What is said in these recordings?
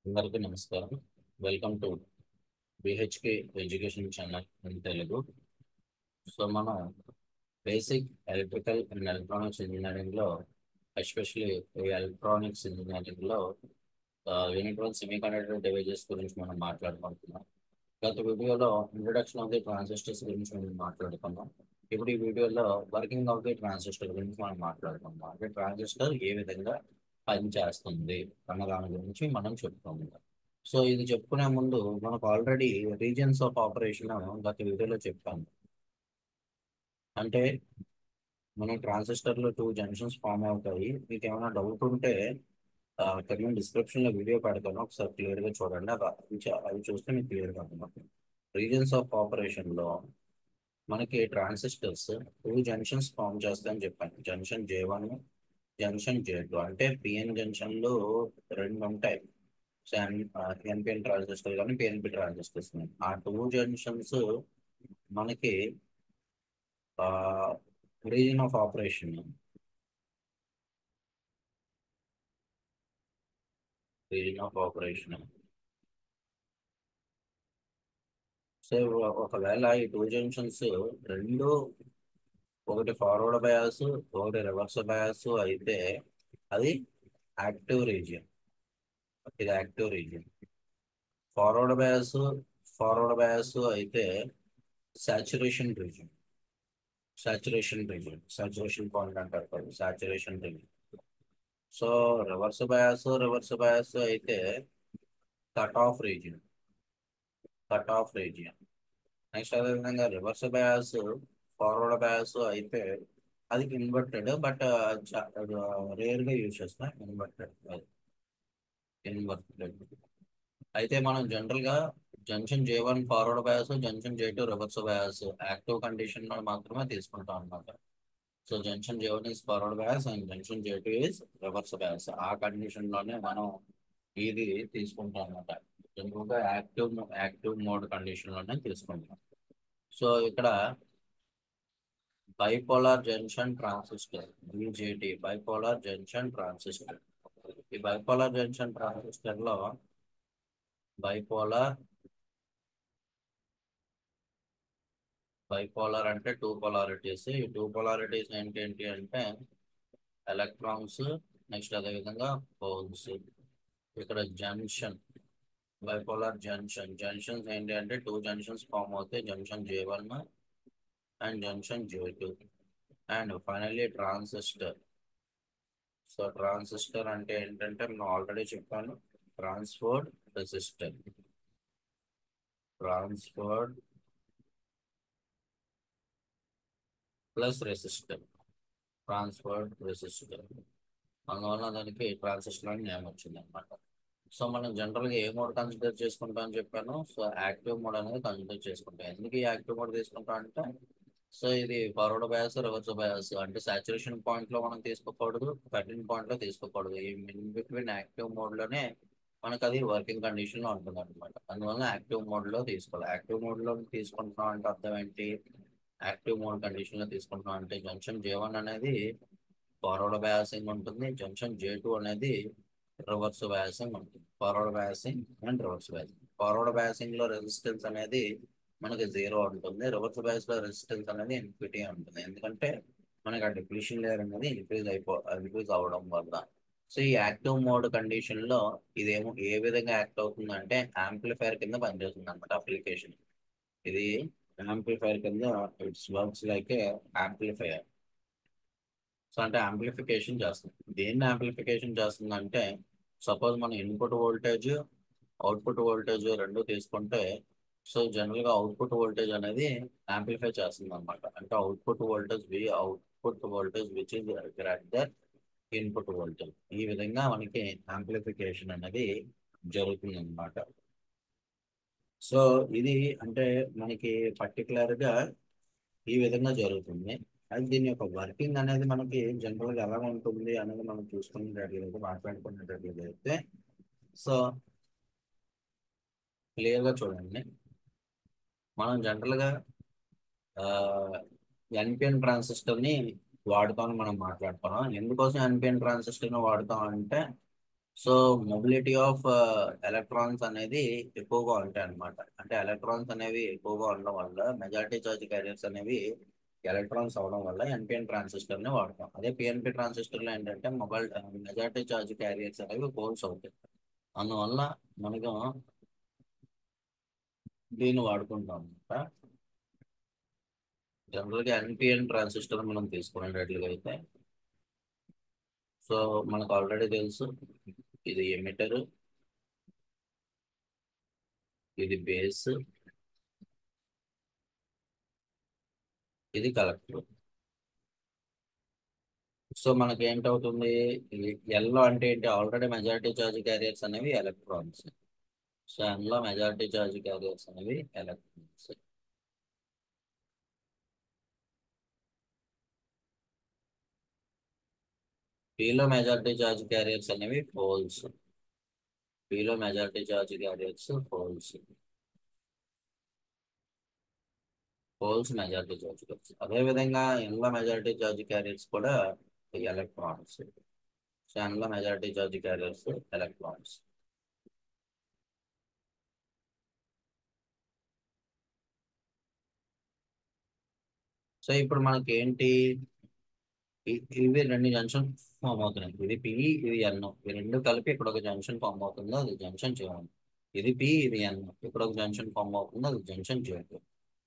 అందరికీ నమస్కారం. Welcome to BHK education channel in Telugu. So మనం బేసిక్ ఎలక్ట్రికల్ అండ్ ఎలక్ట్రానిక్స్ ఇంజనీరింగ్లో, ఎస్పెషలీ ఈ ఎలక్ట్రానిక్స్ ఇంజనీరింగ్లో యూనిట్ 1 సెమీ కండక్టర్ డివైజెస్ గురించి మనం మాట్లాడుకుంటున్నాం. గత వీడియోలో ఇంట్రొడక్షన్ ఆఫ్ ది ట్రాన్సిస్టర్స్ గురించి మనం మాట్లాడుకున్నాం. ఇప్పుడు ఈ వీడియోలో వర్కింగ్ ఆఫ్ ది ట్రాన్సిస్టర్ గురించి మనం మాట్లాడుకుందాం. అంటే ట్రాన్సిస్టర్ ఏ విధంగా పనిచేస్తుంది అన్న దాని గురించి మనం చెప్పుకుందాం. సో ఇది చెప్పుకునే ముందు మనకు ఆల్రెడీ రీజన్స్ ఆఫ్ ఆపరేషన్ గత వీడియోలో చెప్పాము. అంటే మనం ట్రాన్సిస్టర్లో 2 జంక్షన్స్ ఫామ్ అవుతాయి. మీకు ఏమైనా డౌట్ ఉంటే కింద డిస్క్రిప్షన్లో వీడియో పెడతాను, ఒకసారి క్లియర్గా చూడండి. అవి చూస్తే మీకు క్లియర్గా అర్థమవుతుంది. రీజన్స్ ఆఫ్ ఆపరేషన్లో మనకి ట్రాన్సిస్టర్స్ 2 జంక్షన్స్ ఫామ్ చేస్తాయని చెప్పాను. Junction J1, junction J2. అంటే పిఎన్ జంక్షన్లు రెండు ఉంటాయి. సో ఎన్పిఎన్ ట్రాన్సిస్టర్ కానీ పిఎన్పి ట్రాన్సిస్టర్స్. ఆ 2 జంక్షన్స్ మనకి reason of operation reason of operation so ఒకవేళ ఈ 2 జంక్షన్స్ రెండు, ఒకటి ఫార్వర్డ్ బయాస్ ఒకటి రివర్స్ బయాస్ అయితే అది యాక్టివ్ రీజియన్. ఇది active region. Forward bias forward bias అయితే సాచురేషన్ రీజియన్. సాచురేషన్ పాయింట్ అంటారు కదా, saturation region. So reverse bias అయితే కట్ ఆఫ్ రీజియన్. నెక్స్ట్ అదేవిధంగా రివర్స్ బయాస్ ఫార్వర్డ్ బయాస్ అయితే అది ఇన్వర్టెడ్. బట్ రేర్ గా యూజ్ చేస్తాం ఇన్వర్టెడ్. అయితే మనం జనరల్ గా junction J1 forward bias, junction J2 reverse bias active condition లో మాత్రమే తీసుకుంటాం అన్నమాట. So junction J1 is forward bias and junction J2 is reverse bias. ఆ కండిషన్ లోనే మనం ఇది తీసుకుంటాం అన్నమాట. జనరల్ గా యాక్టివ్ మోడ్ కండిషన్ లోనే తీసుకుంటాం. సో ఇక్కడ bipolar junction transistor, BJT, bipolar junction transistor. ఈ బైపోలార్ జంక్షన్ ట్రాన్సిస్టర్ లో బైపోలార్ బైపోలార్ అంటే 2 పొలారిటీస్. ఈ 2 పొలారిటీస్ ఏంటి అంటే ఎలక్ట్రాన్స్, నెక్స్ట్ అదేవిధంగా పోల్స్. ఇక్కడ జంక్షన్, బైపోలార్ జంక్షన్స్ ఏంటి అంటే 2 జంక్షన్స్ ఫామ్ అవుతాయి, junction J1 and junction J2. And finally transistor. So transistor అంటే ఏంటంటే నేను ఆల్రెడీ చెప్పాను, transferred resistor. Transferred plus resistor, transferred resistor. అందువల్ల దానికి ట్రాన్సిస్టర్ అని నేమ్ వచ్చింది అనమాట. సో మనం జనరల్గా ఏ మోడ్ కన్సిడర్ చేసుకుంటాం అని చెప్పాను. సో యాక్టివ్ మోడ్ అనేది కన్సిడర్ చేసుకుంటాం. ఎందుకు ఈ యాక్టివ్ మోడ్ తీసుకుంటాం అంటే, సో ఇది ఫార్వర్డ్ బయాస్ రివర్స్ బయాస్ అంటే సాచురేషన్ పాయింట్ లో మనం తీసుకోకూడదు, కటింగ్ పాయింట్ లో తీసుకోకూడదు. ఈ ఇన్ బిట్వీన్ యాక్టివ్ మోడ్ లోనే మనకు అది వర్కింగ్ కండిషన్ లో ఉంటుంది అనమాట. అందువల్ల యాక్టివ్ మోడ్ లో తీసుకోవాలి. యాక్టివ్ మోడ్ లో తీసుకుంటున్నాం అంటే అర్థం ఏంటి? యాక్టివ్ మోడ్ కండిషన్ లో తీసుకుంటున్నాం అంటే జంక్షన్ J1 అనేది ఫార్వర్డ్ బయాసింగ్ ఉంటుంది, జంక్షన్ J2 అనేది రివర్స్ బయాసింగ్ ఉంటుంది. Forward biasing and reverse biasing. Forward biasing లో రెసిస్టెన్స్ అనేది మనకి 0 ఉంటుంది, రివర్స్ బయాస్ లో రెసిస్టెన్స్ అనేది ఇన్ఫినిటీ ఉంటుంది. ఎందుకంటే మనకి ఆ డిప్లీషన్ లేయర్ అనేది ఇంక్రీజ్ అవ్వడం వల్ల. సో ఈ యాక్టివ్ మోడ్ కండిషన్ లో ఇదేమో ఏ విధంగా యాక్ట్ అవుతుంది అంటే యాంప్లిఫైర్ కింద పనిచేస్తుంది అనమాట అప్లికేషన్. ఇది యాంప్లిఫైర్ కింద, it's works like amplifier. So అంటే యాంప్లిఫికేషన్ చేస్తుంది. దేన్ని యాంప్లిఫికేషన్ చేస్తుంది అంటే, సపోజ్ మనం ఇన్పుట్ వోల్టేజ్ అవుట్పుట్ వోల్టేజ్ రెండు తీసుకుంటే, సో జనరల్గా అవుట్పుట్ వోల్టేజ్ అనేది యాంప్లిఫై చేస్తుంది అనమాట. అంటే output voltage which is greater input voltage. ఈ విధంగా మనకి యాంప్లిఫికేషన్ అనేది జరుగుతుంది అనమాట. సో ఇది అంటే మనకి పర్టికులర్గా ఈ విధంగా జరుగుతుంది. అది దీని యొక్క వర్కింగ్ అనేది మనకి జనరల్గా ఎలా ఉంటుంది అనేది మనం చూసుకునేటట్లయితే, మాట్లాడుకునేటట్లయితే, సో క్లియర్గా చూడండి. మనం జనరల్గా ఎన్పిఎన్ ట్రాన్సిస్టర్ని వాడుతామని మనం మాట్లాడుతున్నాం. ఎందుకోసం ఎన్పిఎన్ ట్రాన్సిస్టర్ని వాడుతాం అంటే, సో మొబిలిటీ ఆఫ్ ఎలక్ట్రాన్స్ అనేది ఎక్కువగా ఉంటాయి అన్నమాట. అంటే ఎలక్ట్రాన్స్ అనేవి ఎక్కువగా ఉండడం వల్ల మెజారిటీ చార్జ్ క్యారియర్స్ అనేవి ఎలక్ట్రాన్స్ అవడం వల్ల ఎన్పిఎన్ ట్రాన్సిస్టర్ ని వాడతాం. అదే పిఎన్పి ట్రాన్సిస్టర్ లో ఏంటంటే మెజారిటీ చార్జ్ క్యారియర్స్ అనేవి హోల్స్ అవుతాయి. అందువల్ల మనకు దీన్ని వాడుకుంటాం అన్నమాట. జనరల్ గా ఎన్పిఎన్ ట్రాన్సిస్టర్ మనం తీసుకునేటట్లుగా అయితే, సో మనకు ఆల్రెడీ తెలుసు, ఇది ఎమిటర్, ఇది బేస్, ఇది కలెక్టర్. సో మనకి ఏంటవుతుంది, ఎల్లో అంటే ఏంటి, ఆల్రెడీ మెజారిటీ చార్జ్ క్యారియర్స్ అనేవి ఎలక్ట్రాన్స్. సో ఎన్లో మెజారిటీ చార్జ్ క్యారియర్స్ అనేవి ఎలక్ట్రాన్స్. పిలో మెజారిటీ చార్జ్ క్యారియర్స్ అనేవి హోల్స్. పిలో majority charge carriers holes. Holes majority charge carriers. అదేవిధంగా ఎన్లో మెజారిటీ చార్జ్ క్యారియర్స్ కూడా ఎలక్ట్రాన్స్. సో ఎన్లో majority charge carriers electrons. So ఇప్పుడు మనకి ఏంటి, ఇవి రెండు జంక్షన్ ఫామ్ అవుతున్నాయి. ఇది పి, ఇది ఎన్. ఈ రెండు కలిపి ఇక్కడ ఒక జంక్షన్ ఫామ్ అవుతుందో అది జంక్షన్ J1. ఇది పి, ఇది ఎన్. ఇక్కడ ఒక జంక్షన్ ఫామ్ అవుతుందో అది జంక్షన్ J2.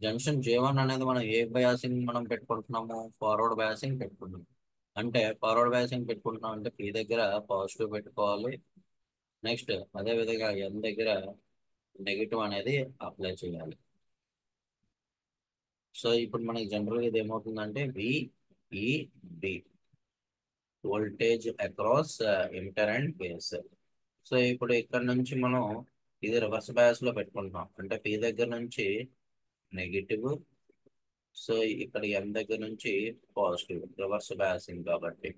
జంక్షన్ J1 అనేది మనం ఏ బయాసింగ్ మనం పెట్టుకుంటున్నాము, ఫార్వర్డ్ బయాసింగ్ పెట్టుకుంటున్నాం. అంటే ఫార్వర్డ్ బయాసింగ్ పెట్టుకుంటున్నాం అంటే పి దగ్గర పాజిటివ్ పెట్టుకోవాలి. నెక్స్ట్ అదే విధంగా ఎన్ దగ్గర నెగిటివ్ అనేది అప్లై చేయాలి. సో ఇప్పుడు మనకి జనరల్గా ఇది ఏమవుతుందంటే VED, voltage across emitter and base. So ఇప్పుడు ఇక్కడ నుంచి మనం ఇది రివర్స్ బయాస్ లో పెట్టుకుంటాం. అంటే పి దగ్గర నుంచి నెగిటివ్, సో ఇక్కడ ఎం దగ్గర నుంచి పాజిటివ్, రివర్స్ బయాసింగ్ కాబట్టి.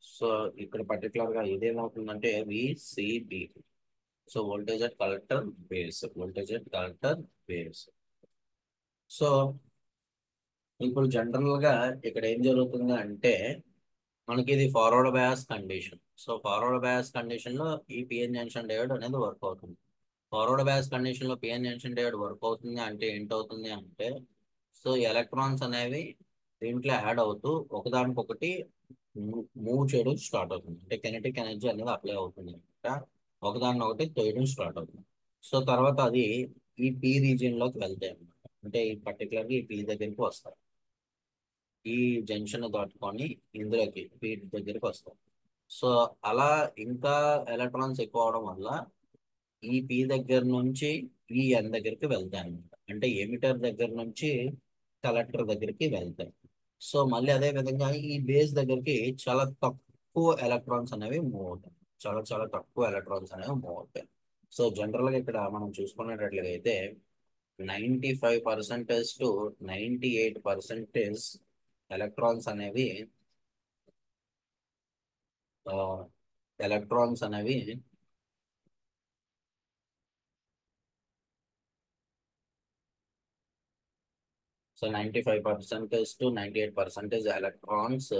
సో ఇక్కడ పర్టికులర్ గా ఇదేమవుతుందంటే VCB. So voltage at collector base, voltage at collector base. So ఇప్పుడు జనరల్ గా ఇక్కడ ఏం జరుగుతుంది అంటే, మనకి ఇది forward bias condition. So forward bias condition లో ఈ పిఎన్ జంక్షన్ డయోడ్ అనేది వర్క్ అవుతుంది. ఫార్వర్డ్ బయాస్ కండిషన్ లో పిఎన్ జంక్షన్ డయోడ్ వర్క్ అవుతుంది అంటే ఏంటవుతుంది అంటే, సో ఎలక్ట్రాన్స్ అనేవి దీంట్లో యాడ్ అవుతూ ఒకదానికొకటి మూవ్ చేయడం స్టార్ట్ అవుతుంది. అంటే కెనెటిక్ ఎనర్జీ అనేది అప్లై అవుతుంది అనమాట. ఒకదాన్ని ఒకటి తోయడం స్టార్ట్ అవుతుంది. సో తర్వాత అది ఈ పి రీజియన్ లోకి వెళ్తాయి అనమాట. అంటే ఈ పర్టికులర్గా ఈ పి దగ్గరికి వస్తాయి. ఈ జంక్షన్ దాటుకొని ఇందులోకి పి దగ్గరికి వస్తాం. సో అలా ఇంకా ఎలక్ట్రాన్స్ ఎక్కువ అవడం వల్ల ఈ పి దగ్గర నుంచి ఈ ఎన్ దగ్గరికి వెళ్తాయి అనమాట. అంటే ఎమిటర్ దగ్గర నుంచి కలెక్టర్ దగ్గరికి వెళ్తాయి. సో మళ్ళీ అదే విధంగా ఈ బేస్ దగ్గరికి చాలా తక్కువ ఎలక్ట్రాన్స్ అనేవి మూవ్ అవుతాయి. చాలా చాలా తక్కువ ఎలక్ట్రాన్స్ అనేవి మూవ్ అవుతాయి. సో జనరల్గా ఇక్కడ మనం చూసుకునేటట్లుగా అయితే 95% టు 98% ఎలక్ట్రాన్స్ అనేవి ఎలక్ట్రాన్స్ అనేవి సో 95% టు 98% ఎలక్ట్రాన్స్.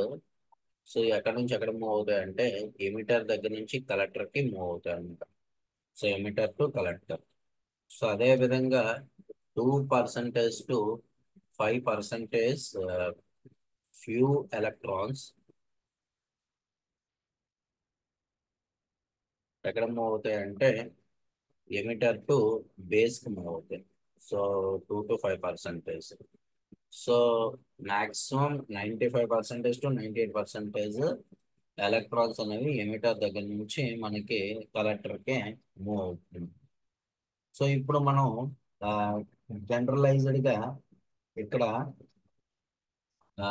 సో ఎక్కడి నుంచి ఎక్కడ మూవ్ అవుతాయి అంటే ఎమిటర్ దగ్గర నుంచి కలెక్టర్ కి మూవ్ అవుతాయి అనమాట. So emitter to collector. So అదే విధంగా 2% టు 5% ఫ్యూ ఎలక్ట్రాన్స్ ఎక్కడ మూవ్ అవుతాయి అంటే ఎమిటర్ టు బేస్ కి మూవ్ అవుతాయి. So 2 to 5%. So maximum 95% to 98% electrons అనేవి ఎమిటర్ దగ్గర నుంచి మనకి కలెక్టర్ కి మూవ్ అవుతుంది. సో ఇప్పుడు మనం జనరలైజ్డ్ గా ఇక్కడ ఆ,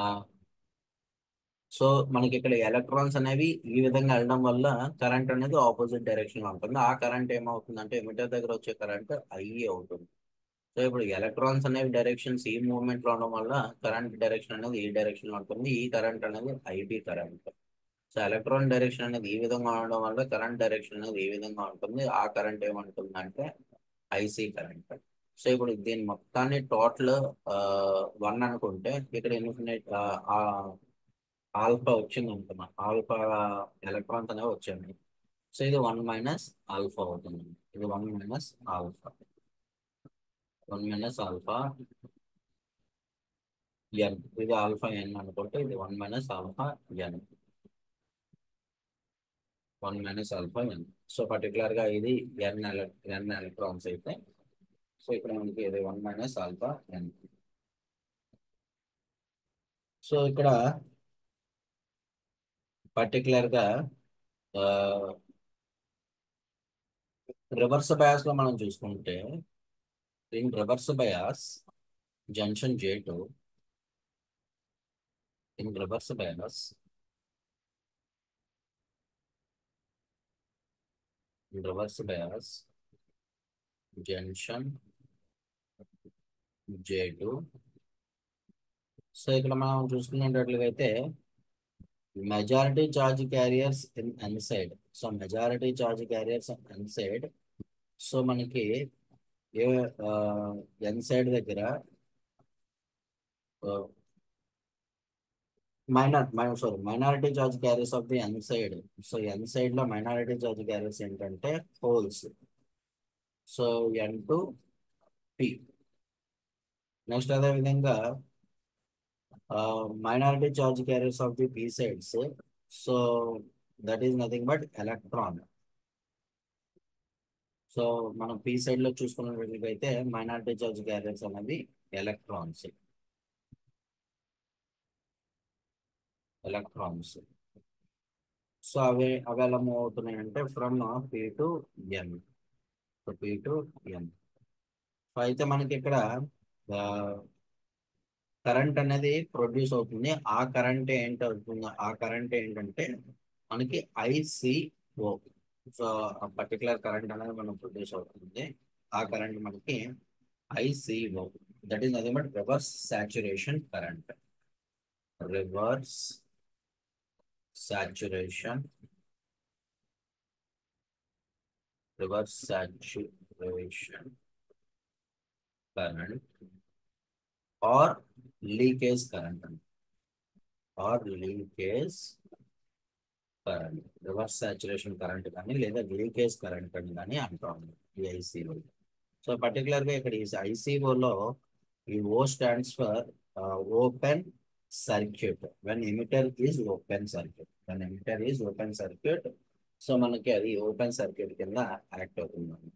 సో మనకి ఇక్కడ ఎలక్ట్రాన్స్ అనేవి ఈ విధంగా వెళ్ళడం వల్ల కరెంట్ అనేది ఆపోజిట్ డైరెక్షన్ లో ఉంటుంది. ఆ కరెంట్ ఏమవుతుందంటే ఎమిటర్ దగ్గర వచ్చే కరెంట్ ఐ అవుతుంది. సో ఇప్పుడు ఎలక్ట్రాన్స్ అనేవి డైరెక్షన్స్ ఈ మూవ్మెంట్ లో ఉండడం వల్ల కరెంట్ డైరెక్షన్ అనేది ఈ డైరెక్షన్ లో ఉంటుంది. ఈ కరెంట్ అనేది IB current. So electron direction అనేది ఈ విధంగా ఉండడం వల్ల కరెంట్ డైరెక్షన్ అనేది ఈ విధంగా ఉంటుంది. ఆ కరెంట్ ఏమంటుందంటే ఐసి కరెంట్. సో ఇప్పుడు దీని మొత్తాన్ని టోటల్ 1 అనుకుంటే ఇక్కడ ఇన్ఫినిట్ ఆల్ఫా వచ్చింది అనుకున్నా, ఆల్ఫా ఎలక్ట్రాన్స్ అనేవి వచ్చాయి. సో ఇది 1 మైనస్ ఆల్ఫా అవుతుంది. ఇది 1 మైనస్ ఆల్ఫా, 1 మైనస్ ఆల్ఫా ఎన్, ఇది ఆల్ఫా ఎన్ అనుకుంటే ఇది 1 మైనస్ ఆల్ఫా ఎన్, 1 minus alpha n. So particular గా ఇది ఎన్ ఎలక్ట్రాన్స్ అయితే, సో ఇక్కడ మనకి ఇది 1 మైనస్ ఆల్ఫా ఎన్. సో ఇక్కడ పర్టికులర్ గా రివర్స్ బయాస్ లో మనం చూసుకుంటే, in reverse bias junction J2, in reverse bias junction J2. So ఇక్కడ మనం చూసుకున్నట్లయితే majority charge carriers in n side. So majority charge carriers n side. So మనకి ఏ ఎన్ సైడ్ దగ్గర minority charge carriers of the n side. So n side లో minority charge carriers ఏంటంటే holes. So N2P. Next అదే విధంగా minority charge carriers of the P sides. So that is nothing but electron. So మనం P side లో చూసుకున్నట్లయితే minority charge carriers అనేది electrons. So అవి ఎలా మూవ్ అవుతున్నాయి అంటే from P to N. So P to N. So అయితే మనకి ఇక్కడ కరెంట్ అనేది ప్రొడ్యూస్ అవుతుంది. ఆ కరెంట్ ఏంటవుతుంది, ఆ కరెంట్ ఏంటంటే మనకి ICO. సో ఆ పర్టికులర్ కరెంట్ అనేది మనం ప్రొడ్యూస్ అవుతుంది. ఆ కరెంట్ మనకి ICO. That is nothing but reverse saturation current. Reverse saturation current or leakage current, reverse saturation current కానీ లేదా లీకేజ్ కరెంట్ అని కానీ అంటాము ఈ ICO. సో పర్టికులర్ గా ఇక్కడ ఈ ICO లో ఈ O stands for open circuit. When emitter is open circuit. So మనకి అది ఓపెన్ సర్క్యూట్ కింద యాక్ట్ అవుతుంది.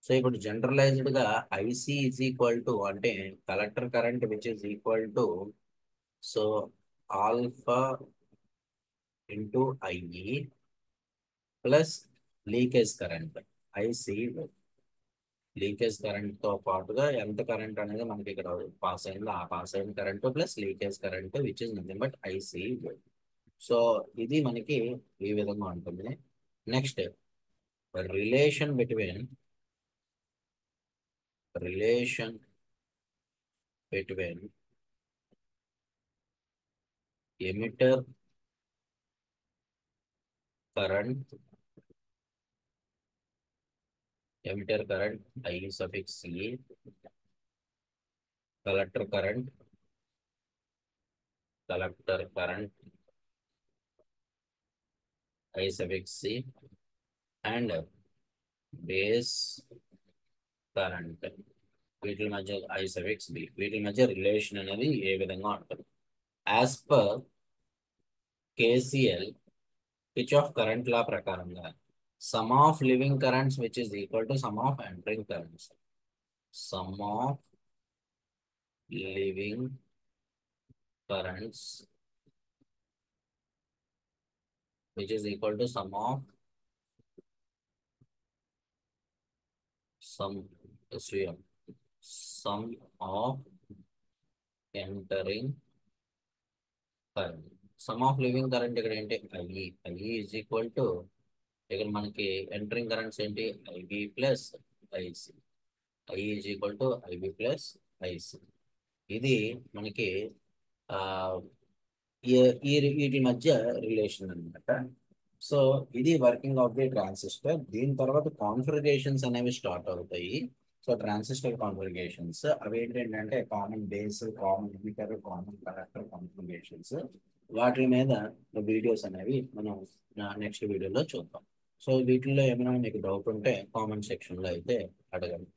సో ఇప్పుడు జనరలైజ్డ్ గా IC ఈజ్ ఈక్వల్ టు అంటే collector current which is equal to so alpha into IE plus leakage current ICO. Leakage current తో పాటుగా ఎంత కరెంట్ అనేది మనకి ఇక్కడ పాస్ అయిందో ఆ పాస్ అయిన current plus leakage current which is nothing but ICO. So ఇది మనకి ఈ విధంగా ఉంటుంది. Next relation between emitter current ICE, collector current IC and base current వీటి మధ్య IB. వీటి మధ్య రిలేషన్ అనేది ఏ విధంగా ఉంటుంది? As per KCL Kirchhoff current law ప్రకారంగా sum of leaving currents which is equal to sum of entering currents. Sum of leaving currents which is equal to sum of entering current. Sum of leaving current ఇక్కడ ఏంటి IE is equal to ఇక్కడ మనకి entering currents ఏంటి IB plus IC. IE is equal to IB plus IC. ఇది మనకి ఆ వీటి మధ్య రిలేషన్ అన్నమాట. సో ఇది వర్కింగ్ ఆఫ్ ది ట్రాన్సిస్టర్. దీని తర్వాత కాన్ఫిగరేషన్స్ అనేవి స్టార్ట్ అవుతాయి. సో ట్రాన్సిస్టర్ కాన్ఫిగరేషన్స్ అవి ఏంటంటే common base, common emitter, common collector configurations. వాటి మీద వీడియోస్ అనేవి మనం నెక్స్ట్ వీడియోలో చూద్దాం. సో వీటిల్లో ఏమైనా మీకు డౌట్ ఉంటే కామెంట్ సెక్షన్లో అయితే అడగండి.